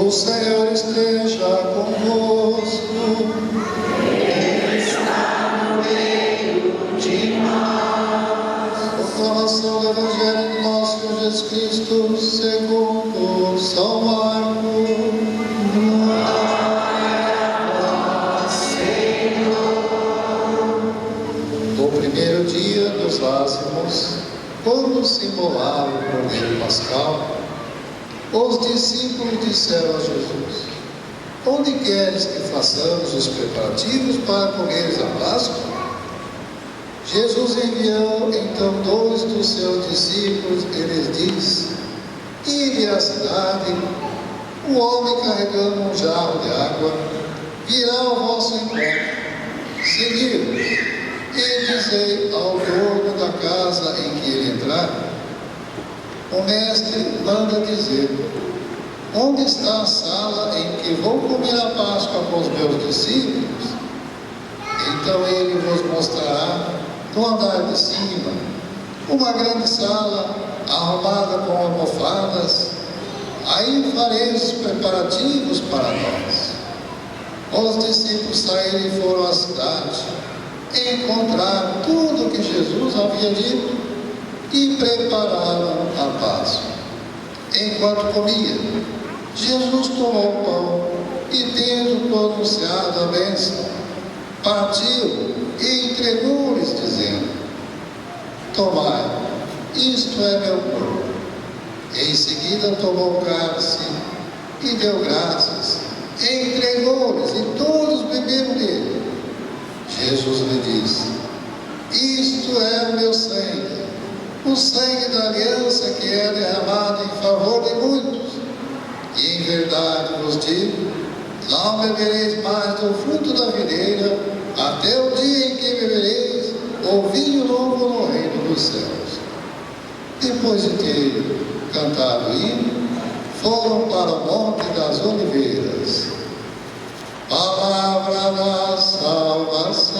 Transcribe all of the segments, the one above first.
O Senhor esteja convosco. Ele está no meio de nós. Proclamação do Evangelho de nosso Senhor Jesus Cristo, segundo São Marcos. Glória a vós, Senhor. No primeiro dia dos ázimos, quando se imolava o cordeiro pascal, os discípulos disseram a Jesus: onde queres que façamos os preparativos para comeres a Páscoa? Jesus enviou então 2 dos seus discípulos e lhes disse: ide à cidade, o homem carregando um jarro de água virá ao vosso encontro. Segui-o e dizei ao dono da casa em que ele entrar: o mestre manda dizer: onde está a sala em que vou comer a Páscoa com os meus discípulos? Então ele vos mostrará no andar de cima uma grande sala arrumada com almofadas. Aí fareis os preparativos para nós. Os discípulos saíram e foram à cidade, encontraram tudo o que Jesus havia dito e prepararam a Páscoa. Enquanto comia, Jesus tomou o pão e, tendo pronunciado a bênção, partiu e entregou-lhes, dizendo: tomai, isto é meu corpo. Em seguida tomou o cálice e deu graças, entregou-lhes e todos beberam dele. Jesus lhe disse: isto é o meu sangue, o sangue da aliança que é derramado em favor de muitos. E em verdade vos digo, não bebereis mais do fruto da videira, até o dia em que bebereis o vinho novo no reino dos céus. Depois de ter cantado o hino, foram para o Monte das Oliveiras. Palavra da salvação.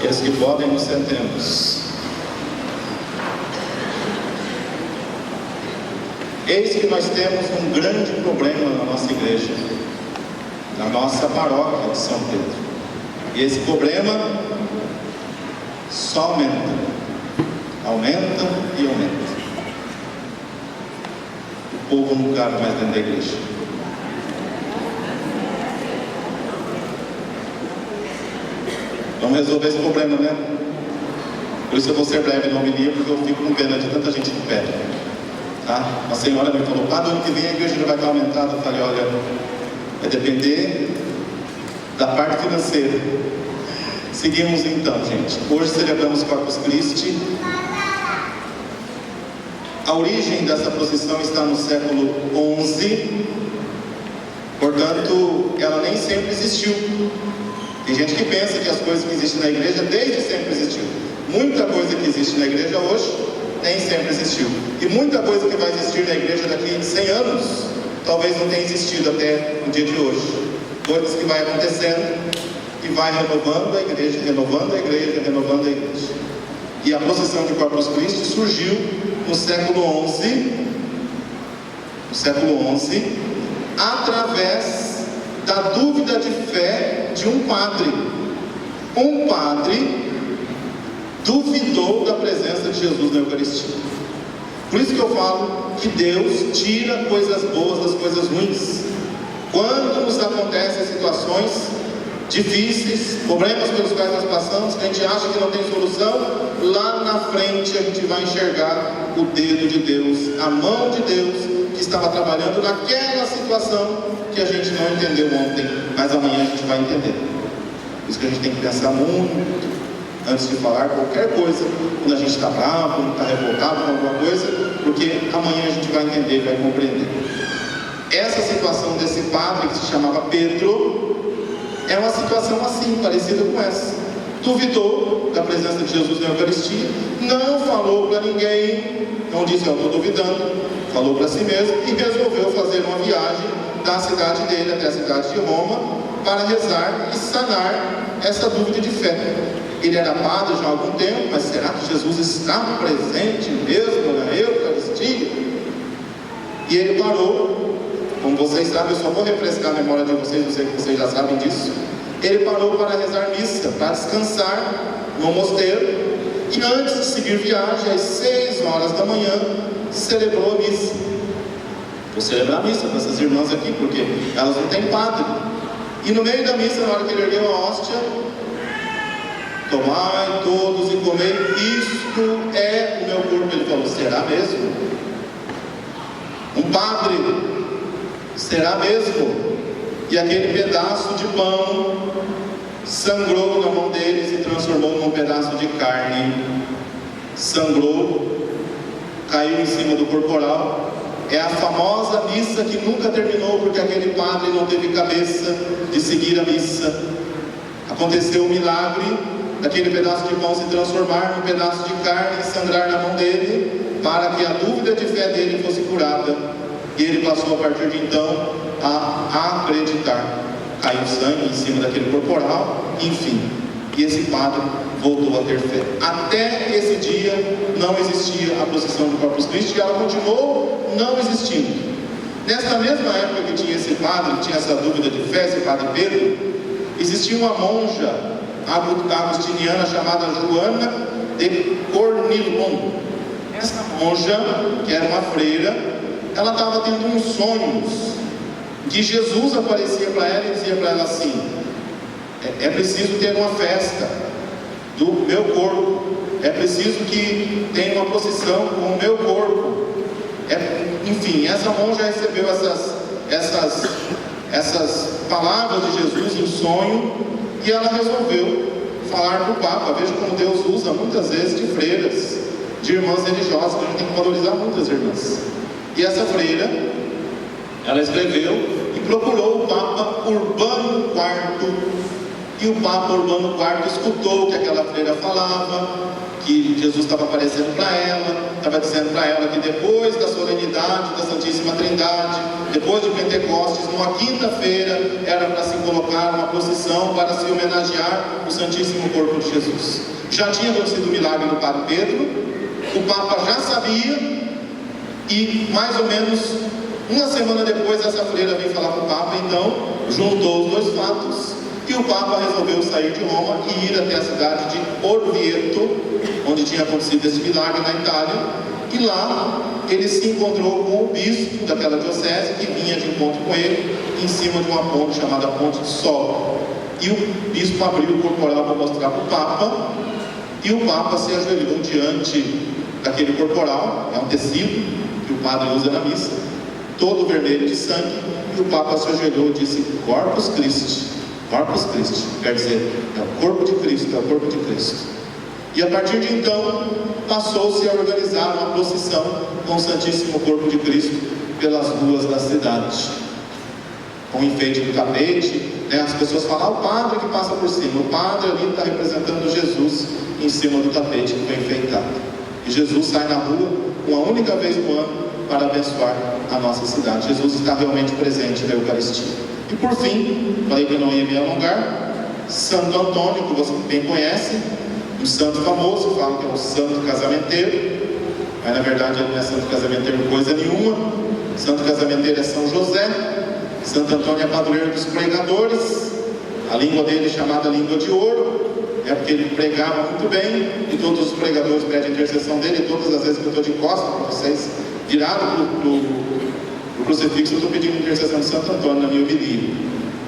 E as que podem, nos sentemos. Eis que nós temos um grande problema na nossa igreja, na nossa paróquia de São Pedro. E esse problema só aumenta, aumenta e aumenta. O povo não cabe mais dentro da igreja. Vamos resolver esse problema, né? Por isso eu vou ser breve no homilia, porque eu fico com pena de tanta gente de pé. Tá? Uma senhora me falou: para o ano que vem a igreja já vai estar aumentada. Eu falei: olha, vai depender da parte financeira. Seguimos então, gente. Hoje celebramos Corpus Christi. A origem dessa procissão está no século XI, portanto, ela nem sempre existiu. Tem gente que pensa que as coisas que existem na igreja desde sempre existiu. Muita coisa que existe na igreja hoje nem sempre existiu. E muita coisa que vai existir na igreja daqui a 100 anos talvez não tenha existido até o dia de hoje. Coisas que vai acontecendo e vai renovando a igreja, renovando a igreja, renovando a igreja. E a procissão de Corpus Christi surgiu no século XI, através da dúvida de fé de um padre. Um padre duvidou da presença de Jesus na Eucaristia. Por isso que eu falo que Deus tira coisas boas das coisas ruins. Quando nos acontecem situações difíceis, problemas pelos quais nós passamos, que a gente acha que não tem solução, lá na frente a gente vai enxergar o dedo de Deus, a mão de Deus que estava trabalhando naquela situação que a gente não entendeu ontem, mas amanhã a gente vai entender. Por isso que a gente tem que pensar muito antes de falar qualquer coisa, quando a gente está bravo, quando está revoltado com alguma coisa, porque amanhã a gente vai entender, vai compreender. Essa situação desse padre, que se chamava Pedro, é uma situação assim, parecida com essa. Duvidou da presença de Jesus na Eucaristia, não falou para ninguém, não disse, eu estou duvidando, falou para si mesmo e resolveu fazer uma viagem da cidade dele até a cidade de Roma para rezar e sanar essa dúvida de fé. Ele era padre já há algum tempo, mas será que Jesus está presente mesmo na Eucaristia? E ele parou, como vocês sabem, eu só vou refrescar a memória de vocês, eu sei que vocês já sabem disso. Ele parou para rezar missa, para descansar no mosteiro, e antes de seguir viagem, às 6 horas da manhã, celebrou a missa. Vou celebrar a missa para essas irmãs aqui, porque elas não têm padre. E no meio da missa, na hora que ele ergueu a hóstia, tomai todos e comei, isto é o meu corpo. Ele falou, será mesmo? Um padre, será mesmo? E aquele pedaço de pão sangrou na mão deles e transformou num pedaço de carne. Sangrou, caiu em cima do corporal. É a famosa missa que nunca terminou, porque aquele padre não teve cabeça de seguir a missa. Aconteceu um milagre daquele pedaço de pão se transformar num pedaço de carne e sangrar na mão dele, para que a dúvida de fé dele fosse curada. E ele passou a partir de então a acreditar. Caiu sangue em cima daquele corporal, enfim. E esse padre voltou a ter fé. Até esse dia não existia a procissão do Corpus Christi, e ela continuou não existindo. Nesta mesma época que tinha esse padre, que tinha essa dúvida de fé, esse padre Pedro, existia uma monja agostiniana chamada Joana de Cornilon. Essa monja, que era uma freira, ela estava tendo uns sonhos que Jesus aparecia para ela e dizia para ela assim: é preciso ter uma festa do meu corpo, é preciso que tenha uma procissão com o meu corpo. Enfim, essa monja recebeu essas palavras de Jesus em sonho, e ela resolveu falar para o Papa. Veja como Deus usa muitas vezes de freiras, de irmãs religiosas, que a gente tem que valorizar muitas irmãs. E essa freira, ela escreveu e procurou o Papa Urbano IV. E o Papa Urbano IV escutou o que aquela freira falava, que Jesus estava aparecendo para ela, estava dizendo para ela que depois da solenidade da Santíssima Trindade, depois de Pentecostes, numa quinta-feira, era para se colocar uma procissão para se homenagear o Santíssimo Corpo de Jesus. Já tinha acontecido o milagre do Padre Pedro, o Papa já sabia, e mais ou menos uma semana depois essa freira veio falar com o Papa, então juntou os dois fatos. E o Papa resolveu sair de Roma e ir até a cidade de Orvieto, onde tinha acontecido esse milagre na Itália. E lá ele se encontrou com o bispo daquela diocese, que vinha de encontro com ele em cima de uma ponte chamada Ponte de Sol. E o bispo abriu o corporal para mostrar para o Papa, e o Papa se ajoelhou diante daquele corporal. É um tecido que o padre usa na missa, todo vermelho de sangue, e o Papa se ajoelhou e disse: Corpus Christi. Corpus Christi, quer dizer, é o corpo de Cristo, é o corpo de Cristo. E a partir de então, passou-se a organizar uma procissão com o Santíssimo Corpo de Cristo pelas ruas da cidade, com enfeite do tapete, né? As pessoas falam: o padre que passa por cima, o padre ali está representando Jesus em cima do tapete que foi enfeitado. E Jesus sai na rua uma única vez no ano para abençoar a nossa cidade. Jesus está realmente presente na Eucaristia. E por fim, falei que eu não ia me alongar, Santo Antônio, que você bem conhece, um santo famoso, falam que é o santo casamenteiro, mas na verdade ele não é santo casamenteiro coisa nenhuma. Santo casamenteiro é São José. Santo Antônio é padroeiro dos pregadores. A língua dele é chamada língua de ouro, é porque ele pregava muito bem, e todos os pregadores pedem a intercessão dele. E todas as vezes que eu estou de costas para vocês, virado para o crucifixo, eu estou pedindo intercessão de Santo Antônio na minha homilia,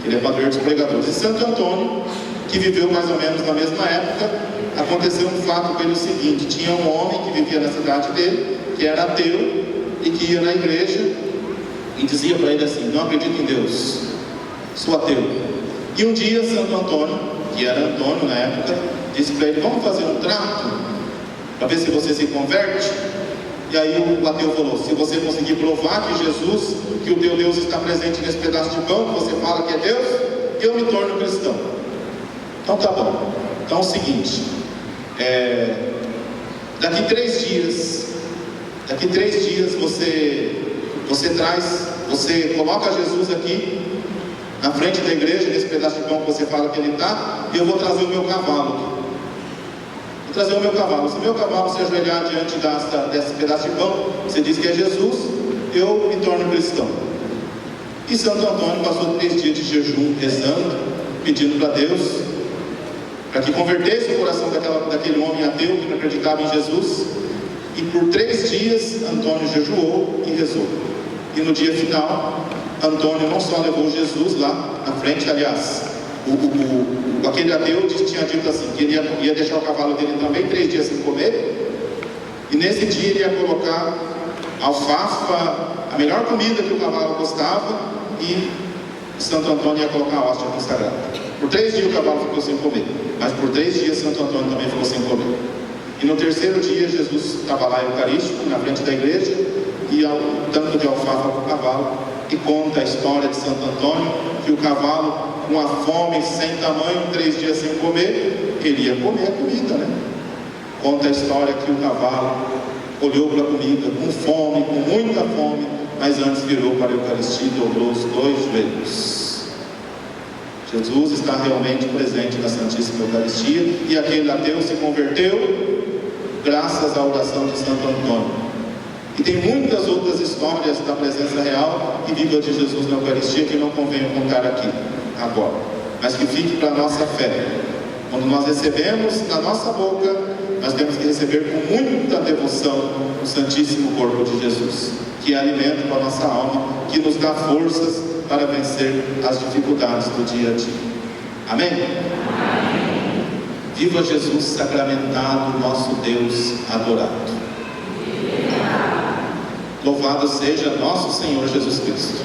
que ele é padroeiro dos pregadores. E Santo Antônio, que viveu mais ou menos na mesma época, aconteceu um fato com ele o seguinte: tinha um homem que vivia na cidade dele, que era ateu, e que ia na igreja e dizia para ele assim: não acredito em Deus, sou ateu. E um dia Santo Antônio que era Antônio na época, disse para ele: vamos fazer um trato para ver se você se converte. E aí o ateu falou: se você conseguir provar que Jesus, que o teu Deus está presente nesse pedaço de pão, que você fala que é Deus, eu me torno cristão. Então tá bom. Então é o seguinte, daqui 3 dias você coloca Jesus aqui na frente da igreja, nesse pedaço de pão que você fala que ele está, e eu vou trazer o meu cavalo aqui. Vou trazer o meu cavalo. Se o meu cavalo se ajoelhar diante desse pedaço de pão, você diz que é Jesus, eu me torno cristão. E Santo Antônio passou 3 dias de jejum, rezando, pedindo para Deus para que convertesse o coração daquele homem ateu que não acreditava em Jesus. E por 3 dias Antônio jejuou e rezou. E no dia final, Antônio não só levou Jesus lá na frente, aliás, aquele ateu tinha dito assim, que ele ia deixar o cavalo dele também 3 dias sem comer, e nesse dia ele ia colocar alfafa, a melhor comida que o cavalo gostava, e Santo Antônio ia colocar a hóstia consagrada. Por 3 dias o cavalo ficou sem comer, mas por 3 dias Santo Antônio também ficou sem comer. E no 3º dia Jesus estava lá eucarístico, na frente da igreja, e dando de alfafa para o cavalo, e conta a história de Santo Antônio, que o cavalo, com a fome sem tamanho, 3 dias sem comer, queria comer a comida, né? Conta a história que o cavalo olhou para a comida com fome, com muita fome, mas antes virou para a Eucaristia e dobrou os 2 joelhos. Jesus está realmente presente na Santíssima Eucaristia, e aquele ateu se converteu graças à oração de Santo Antônio. E tem muitas outras histórias da presença real e viva de Jesus na Eucaristia que não convém contar aqui agora, mas que fique para a nossa fé. Quando nós recebemos na nossa boca, nós temos que receber com muita devoção o Santíssimo Corpo de Jesus, que é alimento para a nossa alma, que nos dá forças para vencer as dificuldades do dia a dia. Amém? Amém. Viva Jesus sacramentado, nosso Deus adorado. Louvado seja nosso Senhor Jesus Cristo.